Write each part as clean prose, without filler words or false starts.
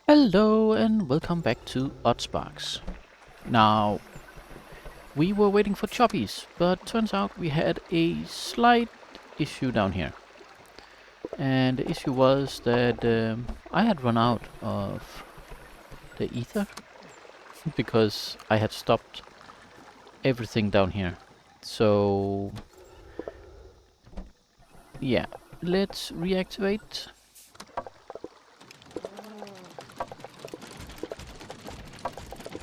Hello and welcome back to Oddsparks. Now, we were waiting for choppies, but turns out we had a slight issue down here. And the issue was that I had run out of the ether because I had stopped everything down here. So, yeah, let's reactivate.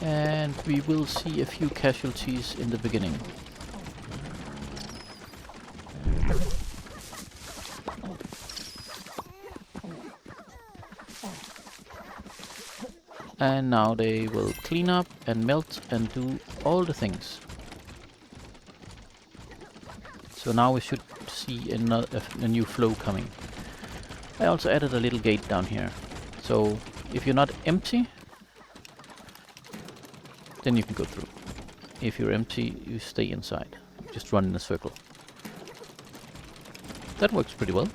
And we will see a few casualties in the beginning. And now they will clean up and melt and do all the things. So now we should see a new flow coming. I also added a little gate down here. So if you're not empty, then you can go through. If you're empty, you stay inside. Just run in a circle. That works pretty well.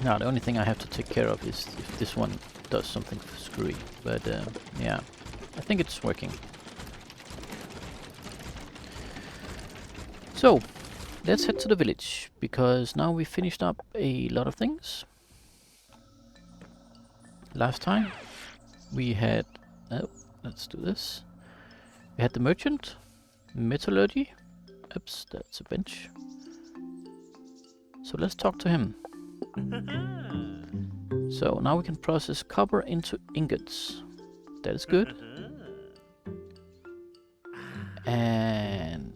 Now the only thing I have to take care of is if this one does something screwy. But yeah, I think it's working. So, let's head to the village, because now we finished up a lot of things. Last time we had, let's do this. We had the merchant, Metallurgy. Oops, that's a bench. So let's talk to him. So now we can process copper into ingots. That is good. And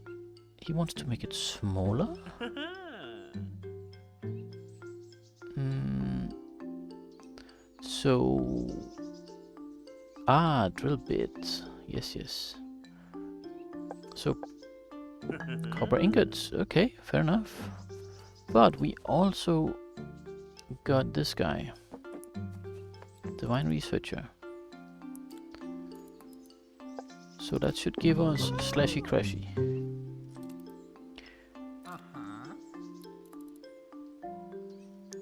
he wants to make it smaller. So, drill bit. Yes. So, copper ingots. Okay, fair enough. But we also got this guy, Divine Researcher. So that should give us Slashy Crashy.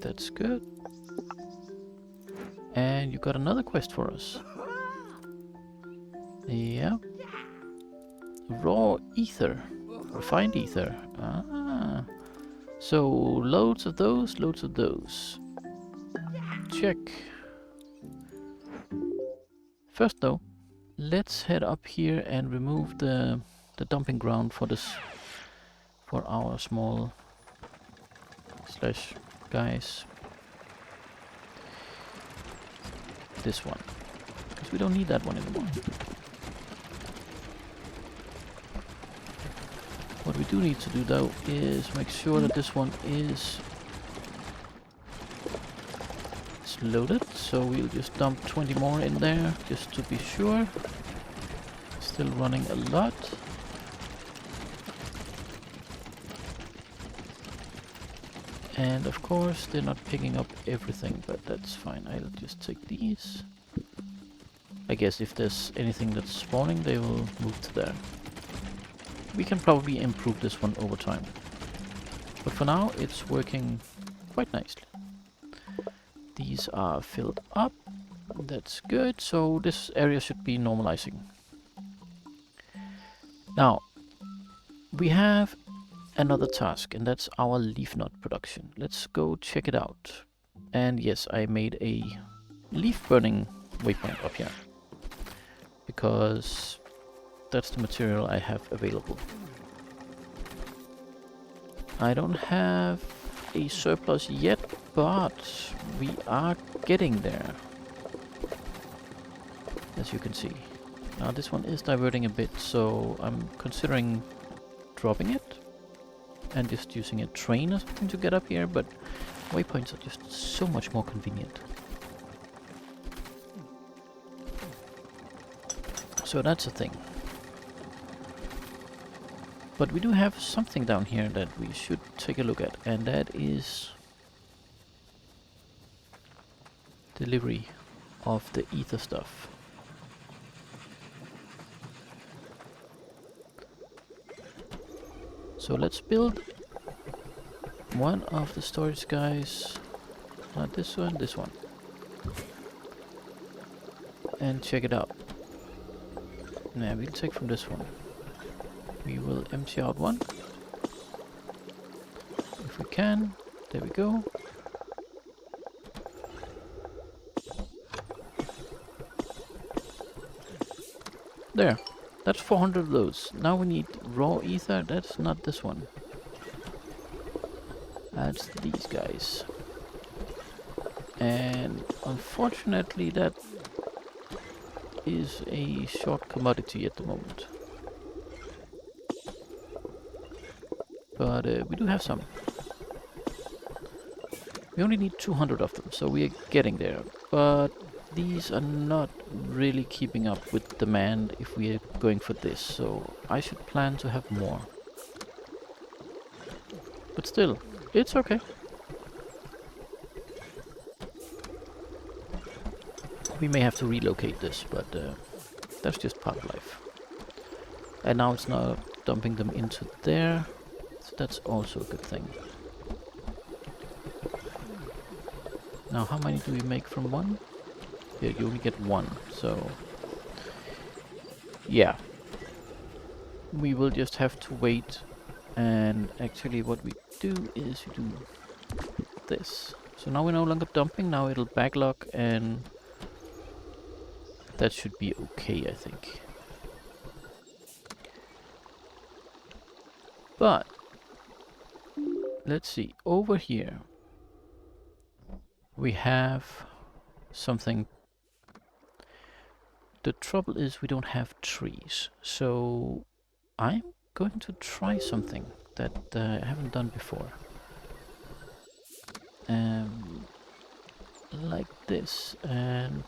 That's good. And you got another quest for us. Yeah. Raw ether. Refined ether. So loads of those. Check. First though, let's head up here and remove the dumping ground for our small slash guys. This one, because we don't need that one anymore. What we do need to do though is make sure that this one is loaded, so we'll just dump 20 more in there just to be sure. Still running a lot. And of course they're not picking up everything, but that's fine. I'll just take these. I guess if there's anything that's spawning, they will move to there. We can probably improve this one over time. But for now, it's working quite nicely. These are filled up. That's good. So this area should be normalizing. Now, we have another task, and that's our leaf nut production. Let's go check it out. And yes, I made a leaf burning waypoint up here, because that's the material I have available. I don't have a surplus yet, but we are getting there, as you can see. Now this one is diverting a bit, so I'm considering dropping it and just using a train or something to get up here, but waypoints are just so much more convenient. So that's a thing. But we do have something down here that we should take a look at, and that is delivery of the ether stuff. So let's build one of the storage guys, not this one, this one, and check it out. Now we'll take from this one. We will empty out one if we can. There we go. There, that's 400 of those. Now we need raw ether. That's not this one. That's these guys. And unfortunately that is a short commodity at the moment. But we do have some. We only need 200 of them, so we are getting there. But these are not really keeping up with demand if we are going for this, so I should plan to have more. But still, it's okay. We may have to relocate this, but that's just part of life. And now it's not dumping them into there, so that's also a good thing. Now how many do we make from one? Yeah, you only get one, so yeah. We will just have to wait, and actually what we do is we do this. So now we're no longer dumping, now it'll backlog, and that should be okay, I think. But let's see, over here we have something. The trouble is we don't have trees, so I'm going to try something that I haven't done before. Like this, and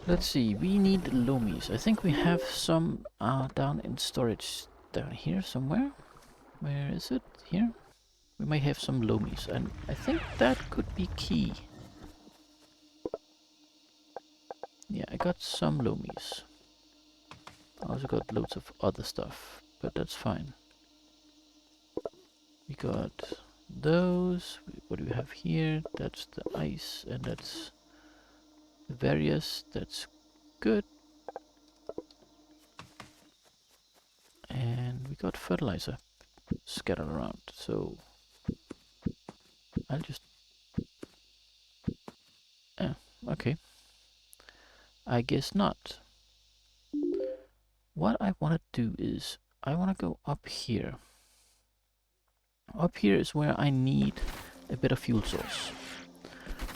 let's see, we need Loamys. I think we have some down in storage down here somewhere. Where is it? Here? We may have some Loamys, and I think that could be key. Yeah, I got some Loamys. I also got loads of other stuff, but that's fine. We got those. What do we have here? That's the ice, and that's the various. That's good. And we got fertilizer scattered around, so I'll just... okay. I guess not. What I want to do is, I want to go up here. Up here is where I need a better fuel source.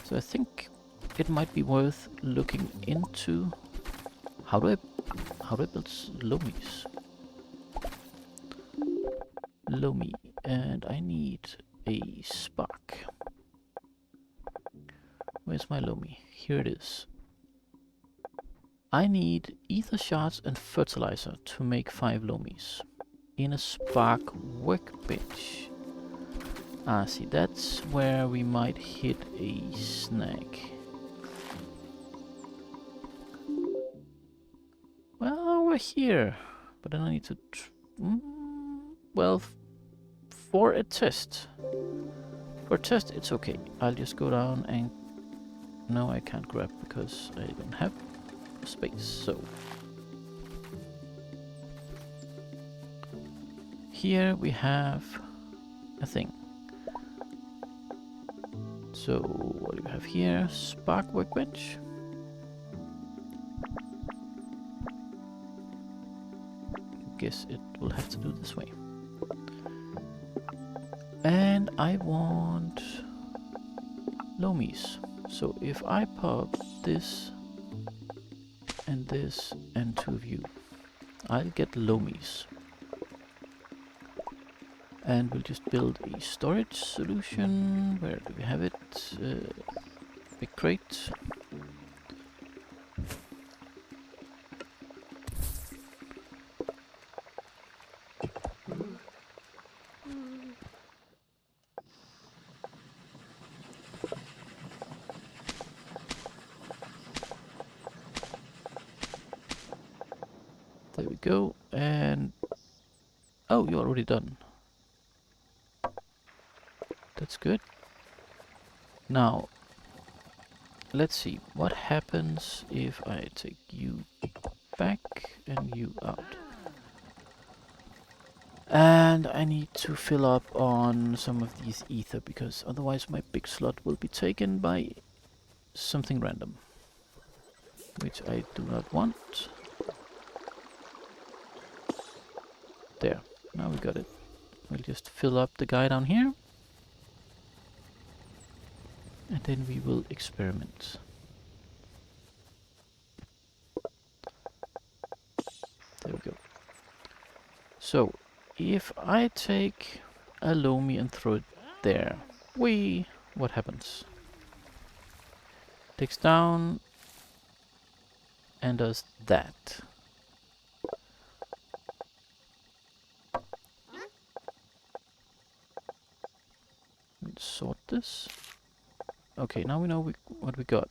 So I think it might be worth looking into how do I build Loamys? Loamy, and I need a spark. Where's my Loamy? Here it is. I need Aether Shards and Fertilizer to make 5 Loamys in a Spark Workbench. Ah, see, that's where we might hit a snag. Well, we're here, but then I need to... well, for a test. For a test, it's okay. I'll just go down and... no, I can't grab because I don't have space, so... here we have a thing. So, what do we have here? Spark Workbench. Guess it will have to do this way. And I want Loamys. So if I pop this and 2 of you, I'll get Loamys. And we'll just build a storage solution. Where do we have it? Big crate. There we go. And oh, you're already done. That's good. Now, let's see. What happens if I take you back and you out? And I need to fill up on some of these ether, because otherwise my big slot will be taken by something random, which I do not want. There, now we got it. We'll just fill up the guy down here, and then we will experiment. There we go. So, if I take a Loamy and throw it there, what happens? Takes down and does that. Let's sort this. Okay, now we know what we got.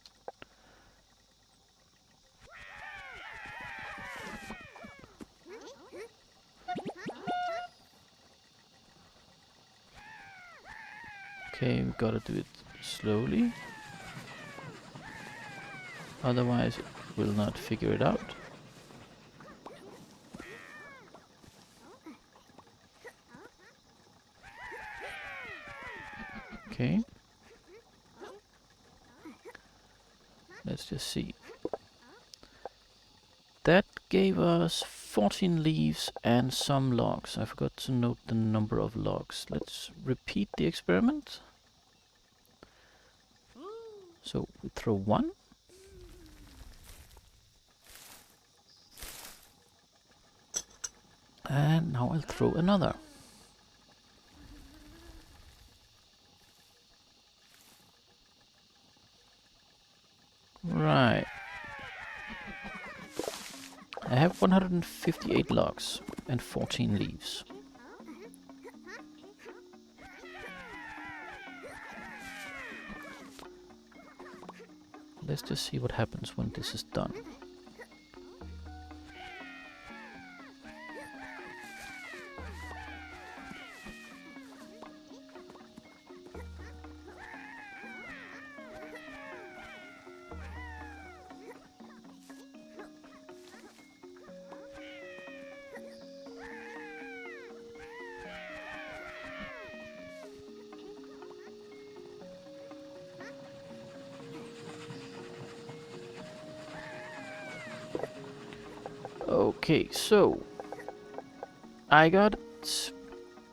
Okay, we gotta do it slowly. Otherwise, it will not figure it out. Okay. Let's just see. That gave us 14 leaves and some logs. I forgot to note the number of logs. Let's repeat the experiment. So we throw one. And now I'll throw another. Right. I have 158 logs and 14 leaves. Let's just see what happens when this is done. Okay, so I got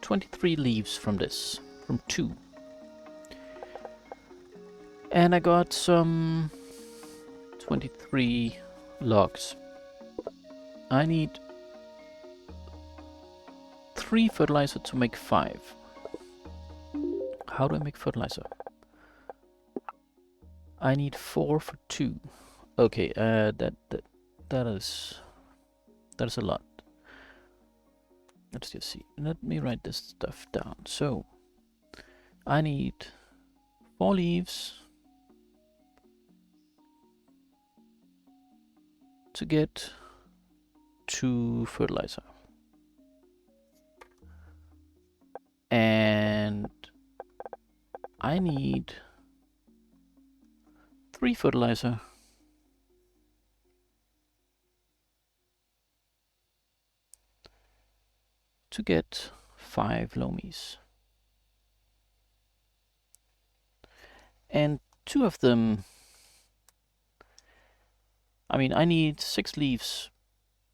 23 leaves from this, from 2. And I got some 23 logs. I need 3 fertilizer to make 5. How do I make fertilizer? I need 4 for 2. Okay, that is a lot. Let's just see. Let me write this stuff down. So I need 4 leaves to get 2 fertilizer. And I need 3 fertilizer to get 5 Loamys. And 2 of them, I mean, I need 6 leaves.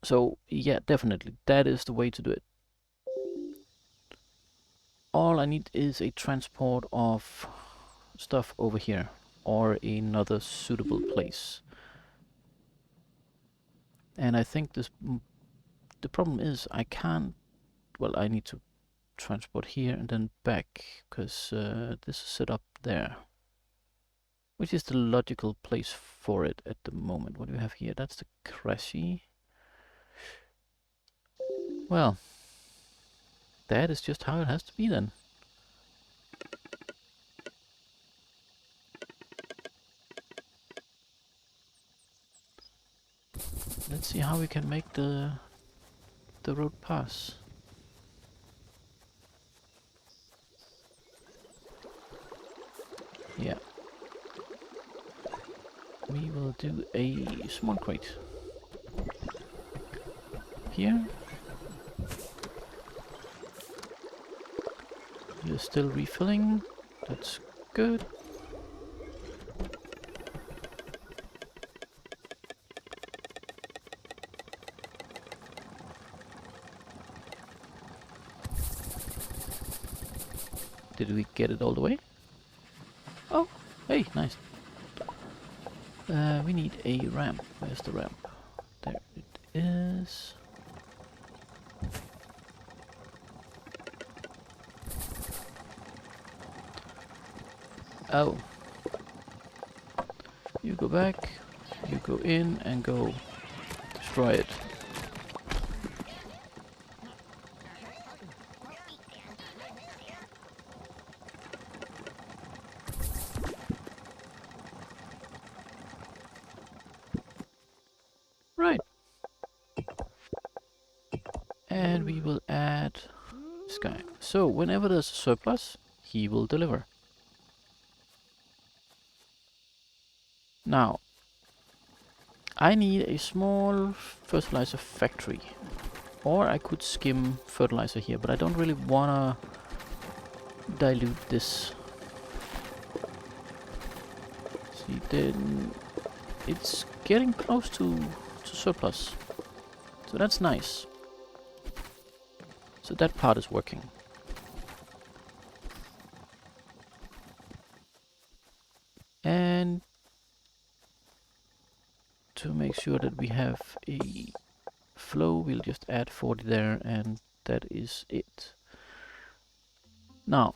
So yeah, definitely, that is the way to do it. All I need is a transport of stuff over here, or another suitable place. And I think the problem is I can't, well, I need to transport here and then back, because this is set up there, which is the logical place for it at the moment. What do we have here? That's the Crashy. Well, that is just how it has to be then. Let's see how we can make the road pass. Yeah. We will do a small crate. Here. You're still refilling. That's good. Did we get it all the way? Oh, hey, nice. We need a ramp. Where's the ramp? There it is. Oh. You go back, you go in and go destroy it. Right. And we will add this guy. So whenever there's a surplus, he will deliver. Now, I need a small fertilizer factory. Or I could skim fertilizer here, but I don't really wanna dilute this. See, then it's getting close to surplus. So that's nice. So that part is working. And to make sure that we have a flow, we'll just add 40 there, and that is it. Now,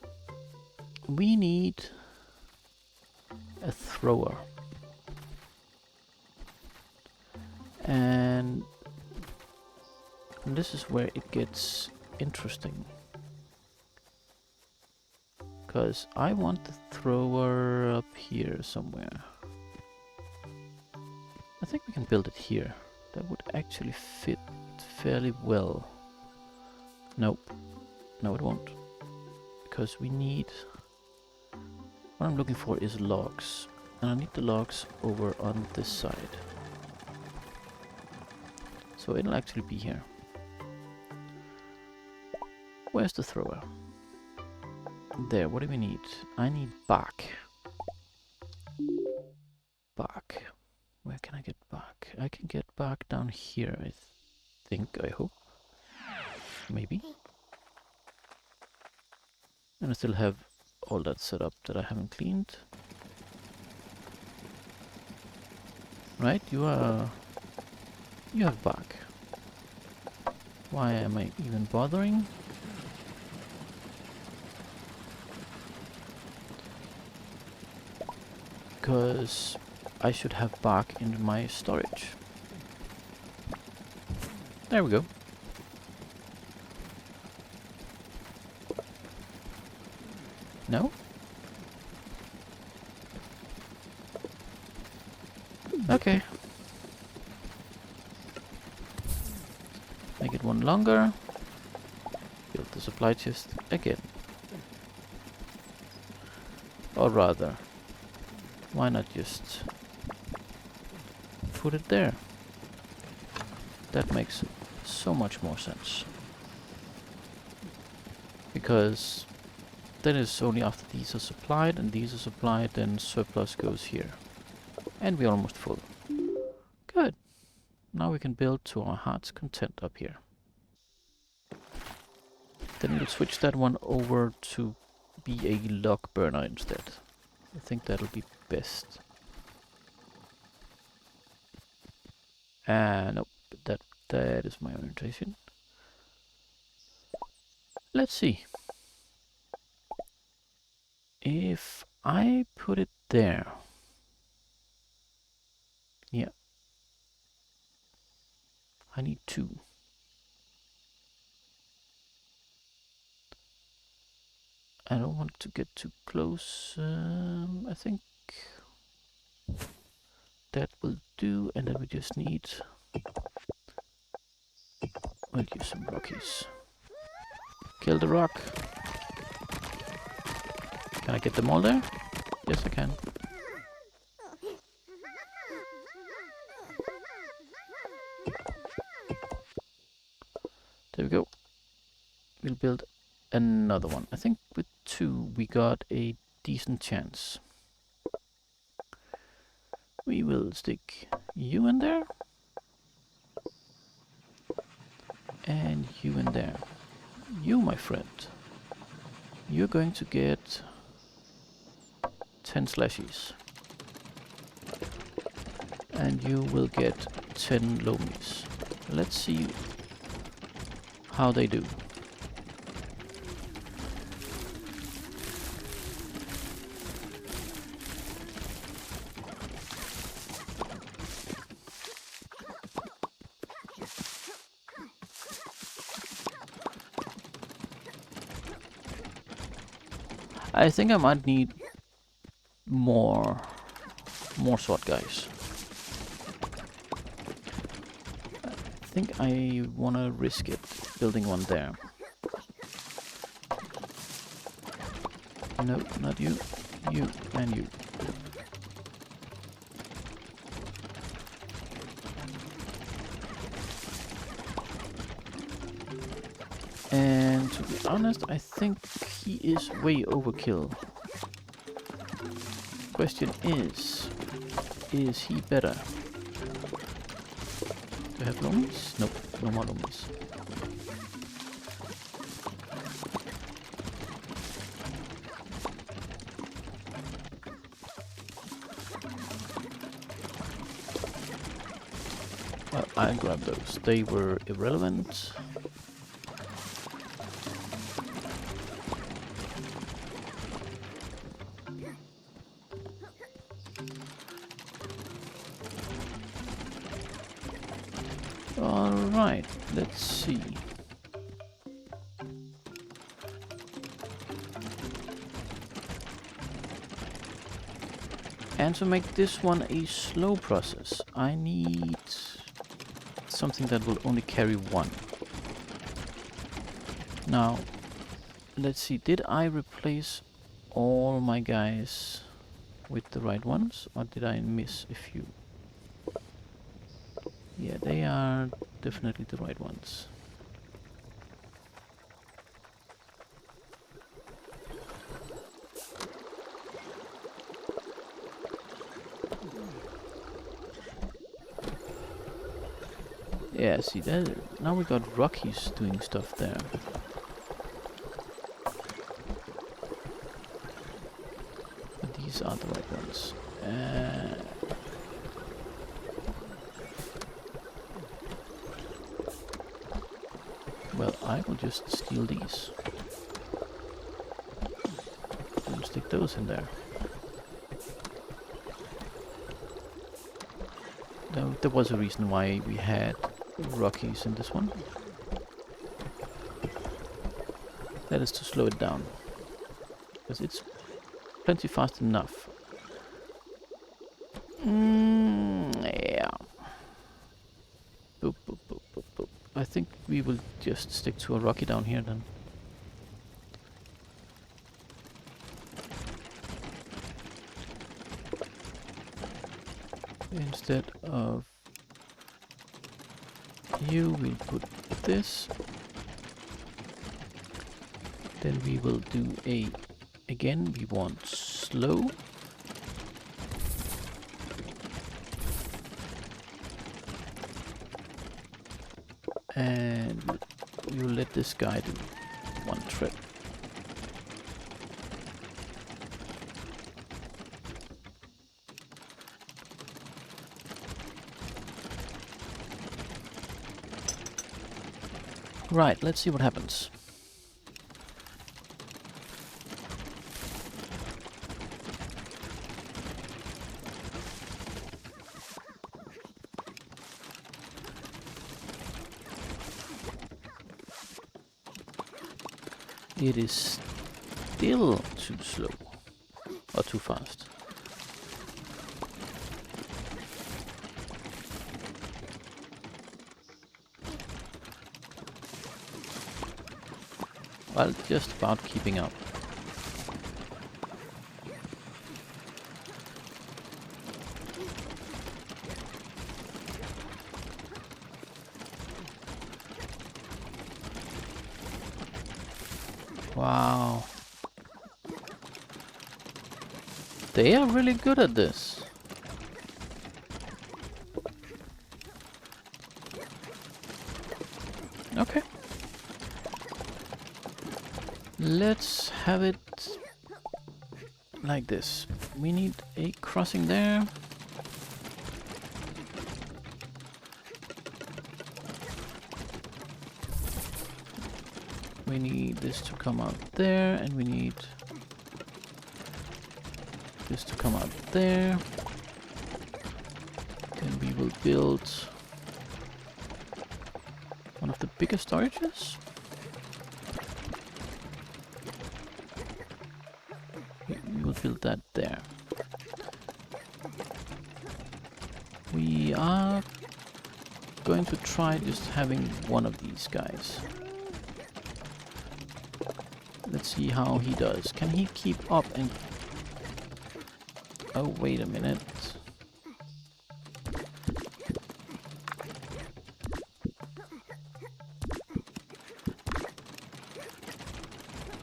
we need a thrower. And this is where it gets interesting. Because I want the thrower up here somewhere. I think we can build it here. That would actually fit fairly well. Nope. No, it won't. Because we need... What I'm looking for is logs. And I need the logs over on this side. So it'll actually be here. Where's the thrower? There, what do we need? I need bark. Bark. Where can I get bark? I can get bark down here, I think, I hope. Maybe. And I still have all that set up that I haven't cleaned. Right, you have bark. Why am I even bothering? Because I should have bark in my storage. There we go. No? Okay. Make it one longer. Build the supply chest again. Or rather, why not just put it there? That makes so much more sense. Because then it's only after these are supplied and these are supplied, then surplus goes here. And we're almost full. Good. Now we can build to our heart's content up here. Then we'll switch that one over to be a log burner instead. I think that'll be best. Nope, that is my orientation. Let's see. If I put it there. Yeah. I need 2. I don't want to get too close. I think that will do, and then we just need... We'll use some rockies. Kill the rock. Can I get them all there? Yes, I can. There we go. We'll build another one. I think with 2 we got a decent chance. We will stick you in there. And you in there. You, my friend. You're going to get 10 slashies. And you will get 10 Loamys. Let's see how they do. I think I might need more sword guys. I think I wanna risk it building one there. No, not you. You and you. And to be honest, I think he is way overkill. Question is he better? Do I have Loamys? Nope, no more Loamys. Well, I'll grab those. They were irrelevant. Alright, let's see. And to make this one a slow process, I need something that will only carry 1. Now, let's see, did I replace all my guys with the right ones, or did I miss a few? Yeah, they are definitely the right ones. Yeah, see that? Now we got Rockies doing stuff there. But these are the right ones. Well, I will just steal these. And stick those in there. There was a reason why we had Rockies in this one. That is to slow it down. Because it's plenty fast enough. Yeah. Boop, boop, boop, boop, boop. I think we will just stick to a Rocky down here then. Instead of you, we'll put this. Then we will do again, we want slow. And we'll let this guy do 1 trip. Right, let's see what happens. It is still too slow, or too fast. Well, just about keeping up. Wow. They are really good at this. Okay. Let's have it like this. We need a crossing there. We need this to come out there, and we need this to come out there. Then we will build one of the bigger storages. We will build that there. We are going to try just having one of these guys. Let's see how he does. Can he keep up and... Oh, wait a minute.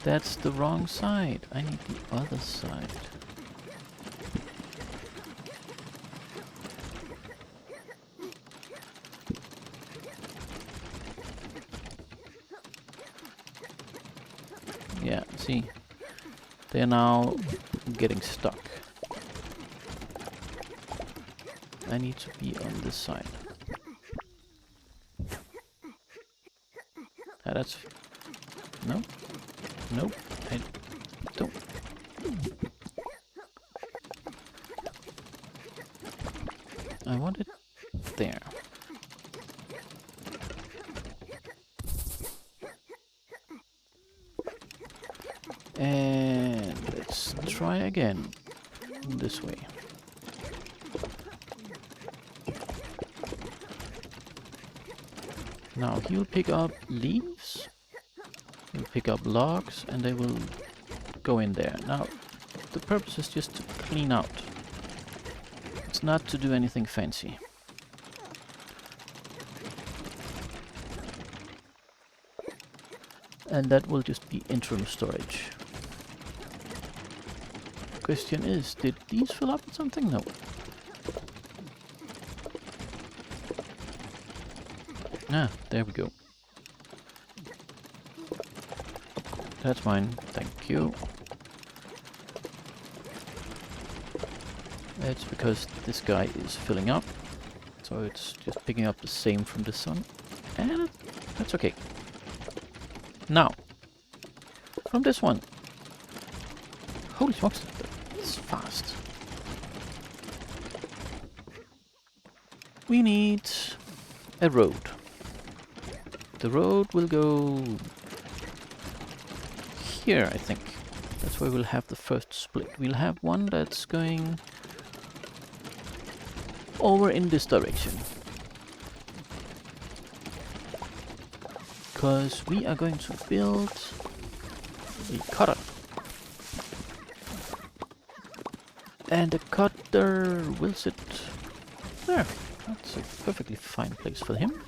That's the wrong side. I need the other side. Yeah, see, they are now getting stuck. I need to be on this side. That's... No? Nope, I don't. I want it there. And let's try again this way. Now he'll pick up leaves, he'll pick up logs, and they will go in there. Now the purpose is just to clean out. It's not to do anything fancy. And that will just be interim storage. Question is, did these fill up with something? No. Ah, there we go. That's mine, thank you. It's because this guy is filling up, so it's just picking up the same from the sun, and that's okay. Now, from this one. Holy smokes, it's fast. We need a road. The road will go here, I think. That's where we'll have the first split. We'll have one that's going over in this direction. Because we are going to build a cutter. And the cutter will sit there. That's a perfectly fine place for him.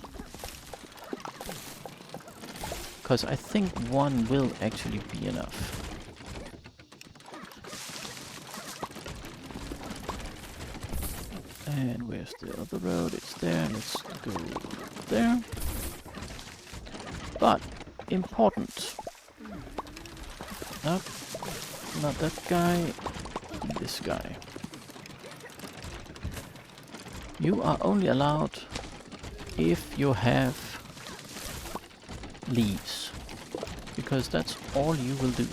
Because I think one will actually be enough. And where's the other road? It's there. Let's go there. But important. Nope. Not that guy. This guy. You are only allowed if you have leaves, because that's all you will do.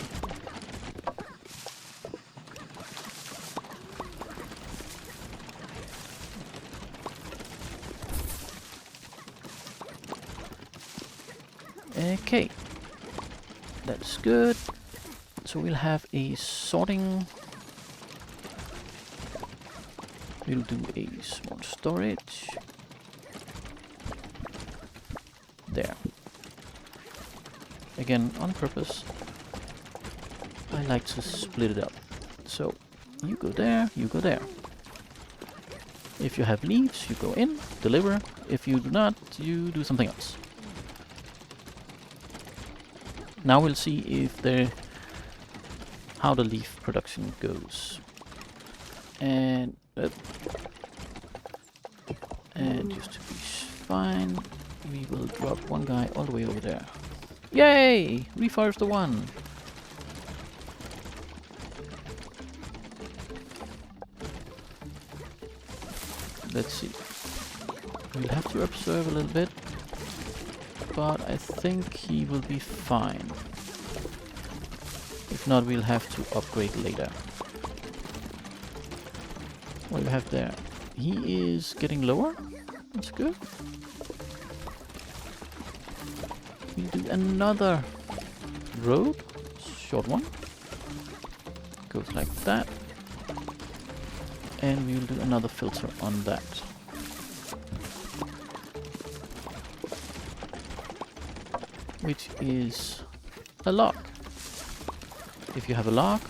Okay, that's good. So we'll have a sorting. We'll do a small storage. There. Again, on purpose, I like to split it up. So, you go there, you go there. If you have leaves, you go in, deliver. If you do not, you do something else. Now we'll see if how the leaf production goes. And just to be fine, we will drop one guy all the way over there. Yay! Reforest 1. Let's see. We'll have to observe a little bit, but I think he will be fine. If not, we'll have to upgrade later. What do we have there? He is getting lower. That's good. We'll do another road. Short one. Goes like that. And we'll do another filter on that. Which is a lock. If you have a lock,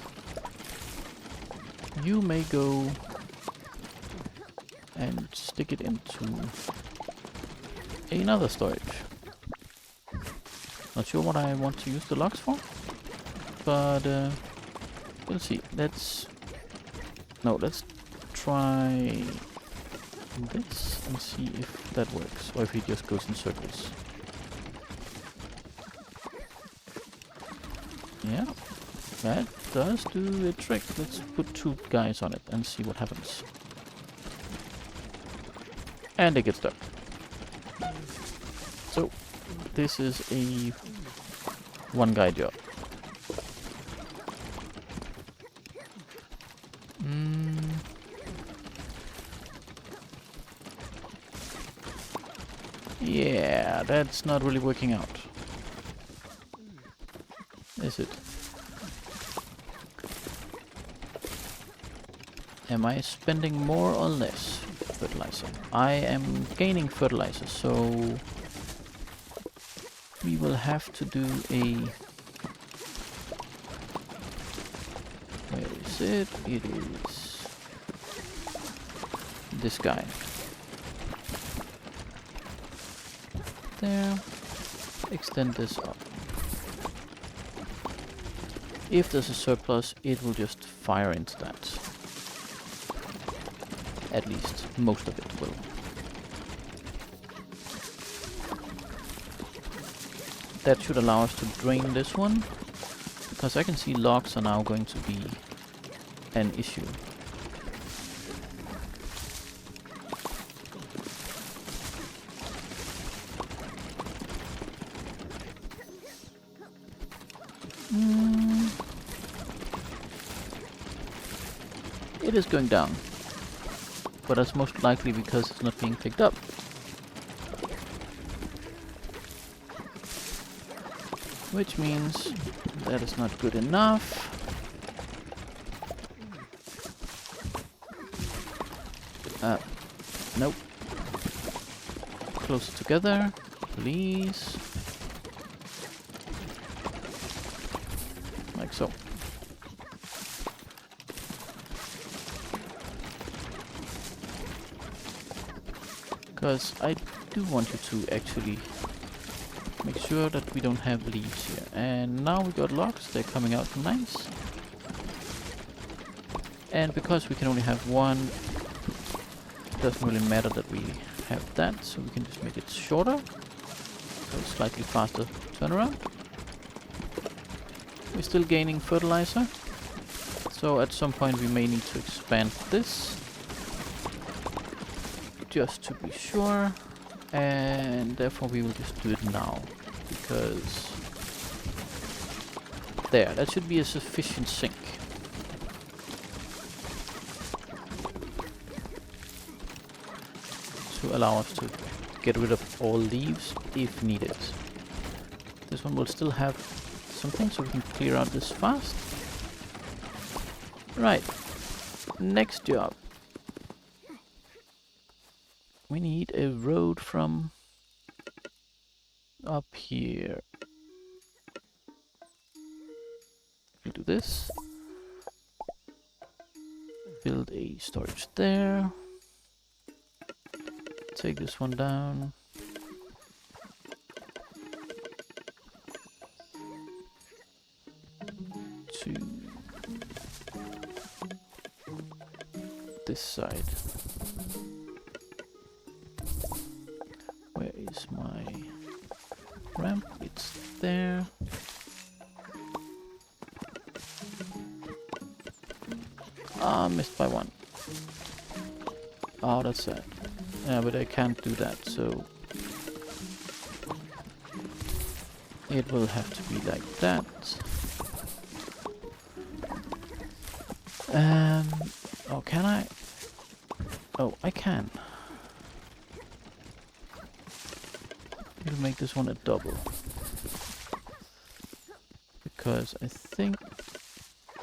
you may go and stick it into another storage. Not sure what I want to use the locks for, but we'll see. Let's try this and see if that works, or if he just goes in circles. Yeah, that does do a trick. Let's put 2 guys on it and see what happens. And they get stuck. So, this is a 1 guy job. Yeah, that's not really working out. Is it? Am I spending more or less fertilizer? I am gaining fertilizer, so we will have to do a... Where is it? It is this guy. There. Extend this up. If there's a surplus, it will just fire into that. At least, most of it will. That should allow us to drain this one, because I can see logs are now going to be an issue. It is going down, but that's most likely because it's not being picked up. Which means that is not good enough. Nope. Closer together, please. Like so. Because I do want you to actually make sure that we don't have leaves here. And now we got logs, they're coming out nice. And because we can only have one, it doesn't really matter that we have that, so we can just make it shorter. So it's slightly faster turnaround. We're still gaining fertilizer, so at some point we may need to expand this. Just to be sure, and therefore we will just do it now, because there, that should be a sufficient sink. To allow us to get rid of all leaves if needed. This one will still have something, so we can clear out this fast. Right, next job. We need a road from up here. We'll do this. Build a storage there. Take this one down. to this side. Where is my ramp? It's there. Ah, missed by one. Oh, that's sad. Yeah, but I can't do that, so it will have to be like that. Oh, can I? Oh, I can. We'll make this one a double. Because I think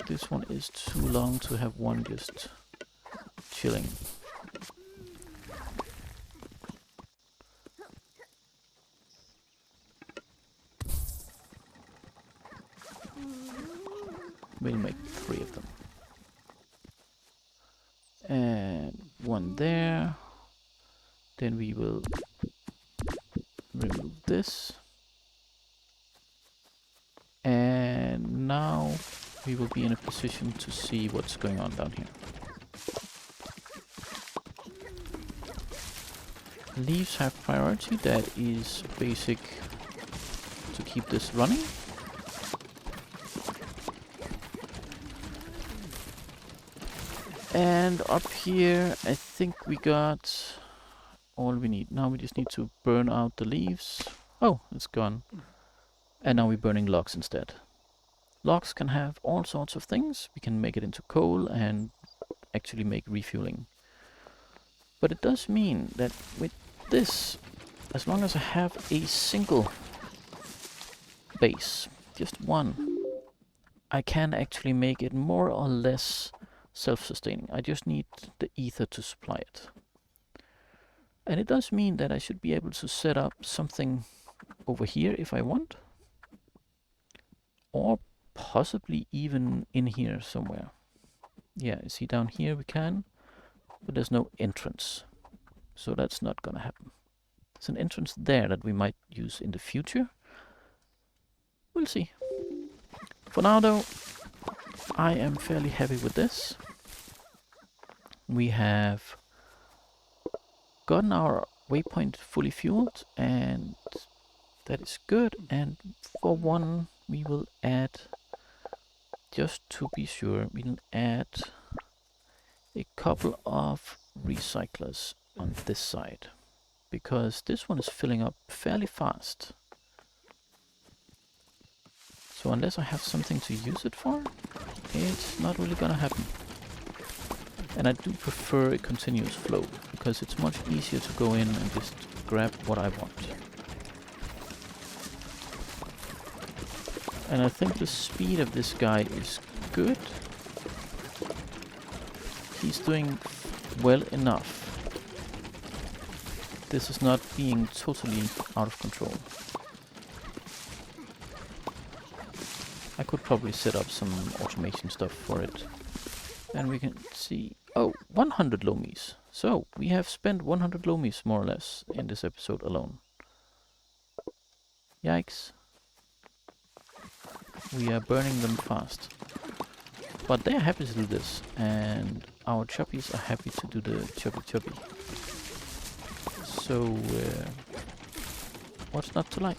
this one is too long to have one just chilling. We'll make 3 of them. And one there. Then we will remove this. And now we will be in a position to see what's going on down here. Leaves have priority, that is basic to keep this running. And up here, I think we got all we need. Now we just need to burn out the leaves. Oh, it's gone. And now we're burning logs instead. Logs can have all sorts of things. We can make it into coal and actually make refueling. But it does mean that with this, as long as I have a single base, just one, I can actually make it more or less self-sustaining. I just need the ether to supply it. And it does mean that I should be able to set up something over here if I want. Or possibly even in here somewhere. Yeah, you see down here we can, but there's no entrance. So that's not gonna happen. There's an entrance there that we might use in the future. We'll see. For now though, I am fairly happy with this. We have gotten our waypoint fully fueled, and that is good. And for one, we will add, just to be sure, we'll add a couple of recyclers on this side, because this one is filling up fairly fast. So unless I have something to use it for, it's not really gonna happen. And I do prefer a continuous flow, because it's much easier to go in and just grab what I want. And I think the speed of this guy is good. He's doing well enough. This is not being totally out of control. I could probably set up some automation stuff for it. And we can see, oh, 100 Loamys. So we have spent 100 Loamys more or less in this episode alone. Yikes. We are burning them fast. But they are happy to do this, and our chubbies are happy to do the chubby. So, what's not to like?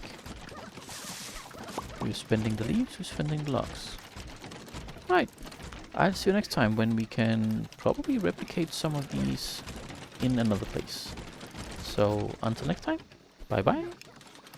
We're spending the leaves, we're spending the logs. Right. I'll see you next time when we can probably replicate some of these in another place. So, until next time, bye bye.